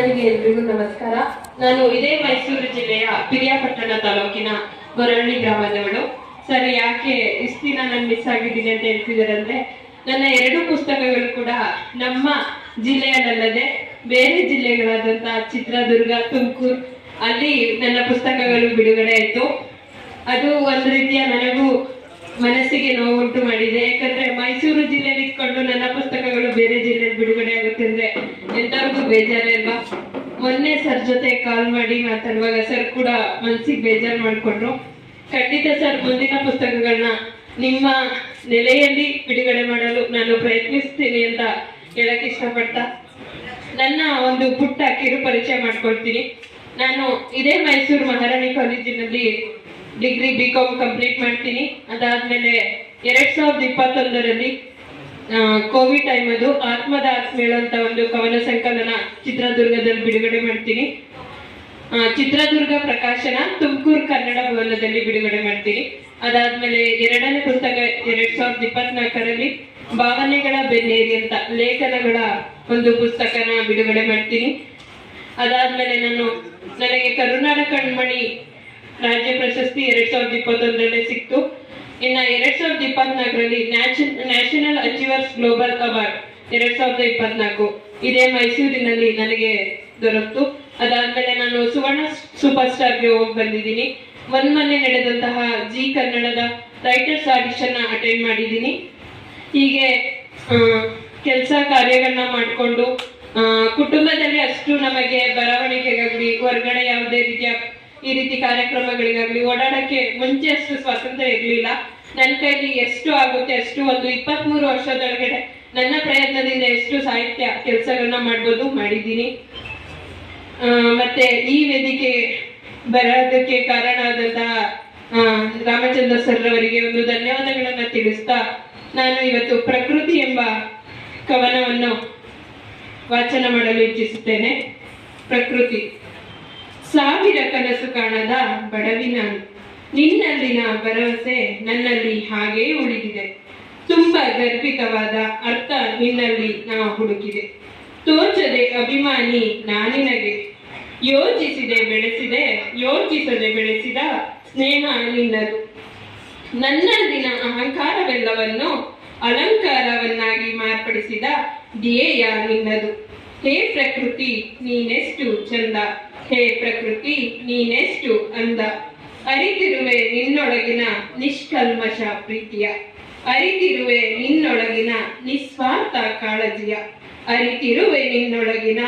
ಎಲ್ರಿಗೂ ನಮಸ್ಕಾರ. ನಾನು ಇದೇ ಮೈಸೂರು ಜಿಲ್ಲೆಯ ಪಿರಿಯಾಪಟ್ಟಣ ತಾಲೂಕಿನ ಗೊರಳ್ಳಿ ಗ್ರಾಮದವಳು. ಸರ್, ಯಾಕೆ ಇಷ್ಟು ದಿನ ನಾನು ಮಿಸ್ ಆಗಿದ್ದೀನಿ ಅಂತ ಹೇಳ್ತಿದಾರಂದ್ರೆ, ನನ್ನ 2 ಪುಸ್ತಕಗಳು ಕೂಡ ನಮ್ಮ ಜಿಲ್ಲೆಯಲ್ಲದೆ ಬೇರೆ ಜಿಲ್ಲೆಗಳಾದಂತಹ ಚಿತ್ರದುರ್ಗ, ತುಮಕೂರು ಅಲ್ಲಿ ನನ್ನ ಪುಸ್ತಕಗಳು ಬಿಡುಗಡೆ ಆಯ್ತು. ಅದು ಒಂದು ರೀತಿಯ ನನಗೂ ಮನಸ್ಸಿಗೆ ನೋವುಂಟು ಮಾಡಿದೆ. ಯಾಕಂದ್ರೆ ಮೈಸೂರು ಜಿಲ್ಲೆಯಲ್ಲಿ ಇಟ್ಕೊಂಡು ನನ್ನ ಪುಸ್ತಕಗಳು ಬೇರೆ ಜಿಲ್ಲೆಯಲ್ಲಿ ಬಿಡುಗಡೆ ಆಗುತ್ತೆ ಅಂದ್ರೆ ಎಂತವ್ರಿಗೂ ಬೇಜಾರೇ ಅಲ್ವಾ. ಮೊನ್ನೆ ಸರ್ ಜೊತೆ ಕಾಲ್ ಮಾಡಿ ಮಾತಾಡುವಾಗ ಸರ್ ಕೂಡ ಮನ್ಸಿಗೆ ಬೇಜಾರು ಮಾಡ್ಕೊಂಡ್ರು. ಖಂಡಿತ ಸರ್, ಮುಂದಿನ ಪುಸ್ತಕಗಳನ್ನ ನಿಮ್ಮ ನೆಲೆಯಲ್ಲಿ ಬಿಡುಗಡೆ ಮಾಡಲು ನಾನು ಪ್ರಯತ್ನಿಸ್ತೀನಿ ಅಂತ ಹೇಳಕ್ ಇಷ್ಟಪಡ್ತಾ ನನ್ನ ಒಂದು ಪುಟ್ಟ ಕಿರು ಪರಿಚಯ ಮಾಡ್ಕೊಳ್ತೀನಿ. ನಾನು ಇದೇ ಮೈಸೂರು ಮಹಾರಾಣಿ ಕಾಲೇಜಿನಲ್ಲಿ ಡಿಗ್ರಿ BCom ಕಂಪ್ಲೀಟ್ ಮಾಡ್ತೀನಿ. ಅದಾದ್ಮೇಲೆ 2021ರಲ್ಲಿ ಕೋವಿಡ್ ಟೈಮ್ ಅದು ಆತ್ಮದ ಆತ್ಮೇಳ ಅಂತ ಒಂದು ಕವನ ಸಂಕಲನ ಚಿತ್ರದುರ್ಗದಲ್ಲಿ ಬಿಡುಗಡೆ ಮಾಡ್ತೀನಿ. ಚಿತ್ರದುರ್ಗ ಪ್ರಕಾಶನ ತುಮಕೂರು ಕನ್ನಡ ಭವನದಲ್ಲಿ ಬಿಡುಗಡೆ ಮಾಡ್ತೀನಿ. ಅದಾದ್ಮೇಲೆ 2ನೇ ಪುಸ್ತಕ 2024ರಲ್ಲಿ ಭಾವನೆಗಳ ಬೆನ್ನೇರಿ ಅಂತ ಲೇಖನಗಳ ಒಂದು ಪುಸ್ತಕನ ಬಿಡುಗಡೆ ಮಾಡ್ತೀನಿ. ಅದಾದ್ಮೇಲೆ ನನಗೆ ಕರುನಾಡ ಕಣ್ಮಣಿ ರಾಜ್ಯ ಪ್ರಶಸ್ತಿ 2021ರಲ್ಲಿ ಸಿಕ್ತು. ಇನ್ನ 2024ರಲ್ಲಿ ನ್ಯಾಷನಲ್ ಅಚೀವರ್ಸ್ ಗ್ಲೋಬಲ್ ಅವಾರ್ಡ್ 2024 ಇದೇ ಮೈಸೂರಿನಲ್ಲಿ ನನಗೆ ದೊರಕ್ತು. ಅದಾದ್ಮೇಲೆ ನಾನು ಸುವರ್ಣ ಸೂಪರ್ ಸ್ಟಾರ್ಗೆ ಹೋಗಿ ಬಂದಿದ್ದೀನಿ. ಮೊನ್ನೆ ನಡೆದಂತಹ ಜಿ ಕನ್ನಡದ ರೈಟರ್ಸ್ ಆಡಿಷನ್ ಅಟೆಂಡ್ ಮಾಡಿದ್ದೀನಿ. ಹೀಗೆ ಕೆಲಸ ಕಾರ್ಯಗಳನ್ನ ಮಾಡಿಕೊಂಡು ಕುಟುಂಬದಲ್ಲಿ ಅಷ್ಟು ನಮಗೆ ಬರವಣಿಗೆಗಾಗ್ಲಿ ಹೊರಗಡೆ ಯಾವುದೇ ರೀತಿಯ ಈ ರೀತಿ ಕಾರ್ಯಕ್ರಮಗಳಿಗಾಗ್ಲಿ ಓಡಾಡಕ್ಕೆ ಮುಂಚೆ ಅಷ್ಟು ಸ್ವಾತಂತ್ರ್ಯ ಇರಲಿಲ್ಲ. ನನ್ನ ಕೈಲಿ ಎಷ್ಟು ಆಗುತ್ತೆ ಅಷ್ಟು ಒಂದು 23 ವರ್ಷದೊಳಗಡೆ ನನ್ನ ಪ್ರಯತ್ನದಿಂದ ಎಷ್ಟು ಸಾಹಿತ್ಯ ಕೆಲಸಗಳನ್ನ ಮಾಡ್ಬೋದು ಮಾಡಿದ್ದೀನಿ. ಮತ್ತೆ ಈ ವೇದಿಕೆ ಬರೋದಕ್ಕೆ ಕಾರಣ ಆದಂತಹ ರಾಮಚಂದ್ರ ಸರ್ ಅವರಿಗೆ ಒಂದು ಧನ್ಯವಾದಗಳನ್ನ ತಿಳಿಸ್ತಾ ನಾನು ಇವತ್ತು ಪ್ರಕೃತಿ ಎಂಬ ಕವನವನ್ನು ವಾಚನ ಮಾಡಲು ಇಚ್ಛಿಸುತ್ತೇನೆ. ಪ್ರಕೃತಿ. 1000 ಕನಸು ಕಾಣದ ಬಡವಿ ನಾನು, ನಿನ್ನಲ್ಲಿನ ಭರವಸೆ ನನ್ನಲ್ಲಿ ಹಾಗೇ ಉಳಿದಿದೆ. ತುಂಬಾ ಗರ್ಭಿತವಾದ ಅರ್ಥ ನಿನ್ನಲ್ಲಿ ನಾ ಹುಡುಕಿದೆ. ತೋಚದೆ ಅಭಿಮಾನಿ ನಾನಿನಗೆ, ಯೋಚಿಸದೆ ಬೆಳೆಸಿದ ಸ್ನೇಹ ನಿನ್ನದು. ನನ್ನಲ್ಲಿನ ಅಹಂಕಾರವೆಲ್ಲವನ್ನು ಅಲಂಕಾರವನ್ನಾಗಿ ಮಾರ್ಪಡಿಸಿದ ಧ್ಯೇಯ ನಿನ್ನದು. ಹೇ ಪ್ರಕೃತಿ ನೀನೆಷ್ಟು ಚಂದ, ಹೇ ಪ್ರಕೃತಿ ನೀನೆಷ್ಟು ಅಂದ. ಅರಿತಿರುವೆ ನಿನ್ನೊಳಗಿನ ನಿಷ್ಕಲ್ಮಶ ಪ್ರೀತಿಯ, ಅರಿತಿರುವೆ ನಿನ್ನೊಳಗಿನ ನಿಸ್ವಾರ್ಥ ಕಾಳಜಿಯ, ಅರಿತಿರುವೆ ನಿನ್ನೊಳಗಿನ